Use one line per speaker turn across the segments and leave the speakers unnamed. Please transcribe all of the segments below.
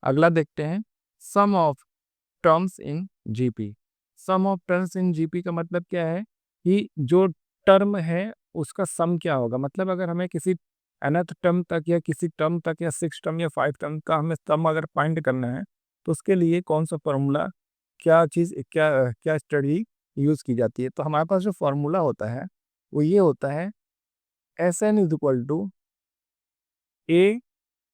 अगला देखते हैं sum of terms in GP. Sum of terms in GP का मतलब क्या है कि जो टर्म है उसका सम क्या होगा। मतलब अगर हमें किसी nth टर्म तक या किसी टर्म तक या 6 टर्म या 5 टर्म का हमें सम अगर फाइंड करना है तो उसके लिए कौन सा फॉर्मूला, क्या चीज़, क्या क्या स्टडी यूज़ की जाती है। तो हमारे पास जो फॉर्मूला होता है वो ये होता है S N is equal to A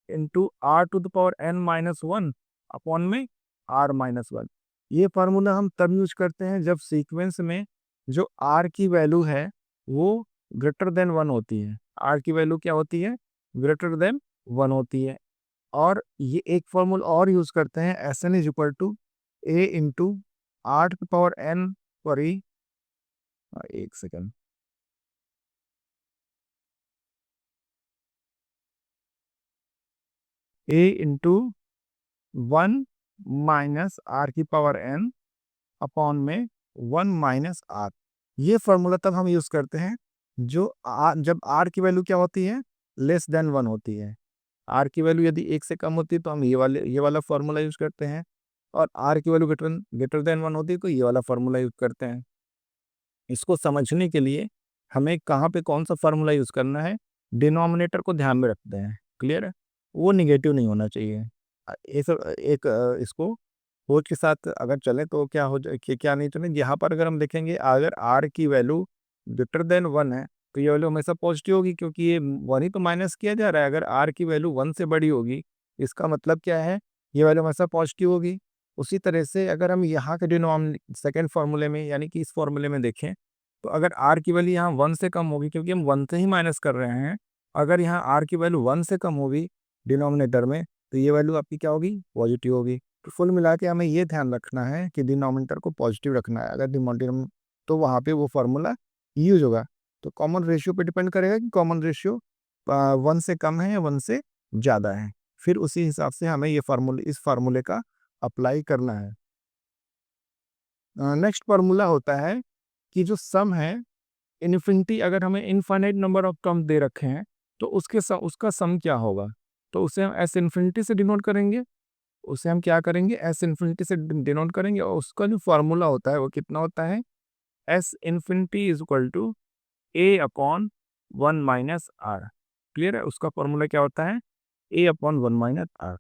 into are to the power N minus one upon में आर माइनस वन। ये फार्मूला हम तब यूज करते हैं जब सीक्वेंस में जो आर की वैल्यू है वो ग्रेटर देन वन होती है। आर की वैल्यू क्या होती है? ग्रेटर देन वन होती है। और ये एक फॉर्मूला और यूज करते हैं S N is equal to A into are to power n. Sorry, एक second. A into one minus r की पावर एन अपॉन में वन माइनस आर। ये फॉर्मूला तब हम यूज करते हैं जो जब आर की वैल्यू क्या होती है? लेस देन वन होती है। आर की वैल्यू यदि एक से कम होती है तो हम ये वाला फॉर्मूला यूज करते हैं। और आर की value greater greater than one होती है तो ये वाला फॉर्मूला यूज करते हैं। इसको समझने के लिए हमें कहाँ पे कौन सा फार्मूला यूज करना है, डिनोमिनेटर को ध्यान में रखते हैं। क्लियर है? वो निगेटिव नहीं होना चाहिए। ये सब एक इसको सोच के साथ अगर चले तो क्या हो जाए कि क्या नहीं चले। यहाँ पर अगर हम देखेंगे अगर आर की वैल्यू ग्रेटर देन वन है तो ये वैल्यू हमेशा पॉजिटिव होगी क्योंकि ये वन ही तो माइनस किया जा रहा है। अगर आर की वैल्यू वन से बड़ी होगी इसका मतलब क्या है? ये वैल्यू हमेशा पॉजिटिव होगी। उसी तरह से अगर हम यहाँ के सेकेंड फार्मूले में यानी कि इस फार्मूले में देखें तो अगर आर की वैल्यू यहाँ वन से कम होगी क्योंकि हम वन से ही माइनस कर रहे हैं। अगर यहाँ आर की वैल्यू वन से कम होगी डिनोमिनेटर में तो ये वैल्यू आपकी क्या होगी? पॉजिटिव होगी। तो कुल मिला के हमें ये ध्यान रखना है कि डिनोमिनेटर को पॉजिटिव रखना है। अगर डिनोमिनेटर तो वहाँ पे वो फार्मूला यूज होगा। तो कॉमन रेशियो पे डिपेंड करेगा कि कॉमन रेशियो वन से कम है या वन से ज़्यादा है। फिर उसी हिसाब से हमें ये फार्मूले इस फार्मूले का अप्लाई करना है। नेक्स्ट फार्मूला होता है कि जो सम है इन्फिनिटी, अगर हमें इनफाइनाइट नंबर ऑफ टर्म दे रखे हैं तो उसका सम क्या होगा? तो उसे हम एस इन्फिनिटी से डिनोट करेंगे। उसे हम क्या करेंगे? एस इन्फिनिटी से डिनोट करेंगे और उसका जो फार्मूला होता है वो कितना होता है? S infinity is equal to A upon one minus R. Clear है? उसका फॉर्मूला क्या होता है? A upon one minus are.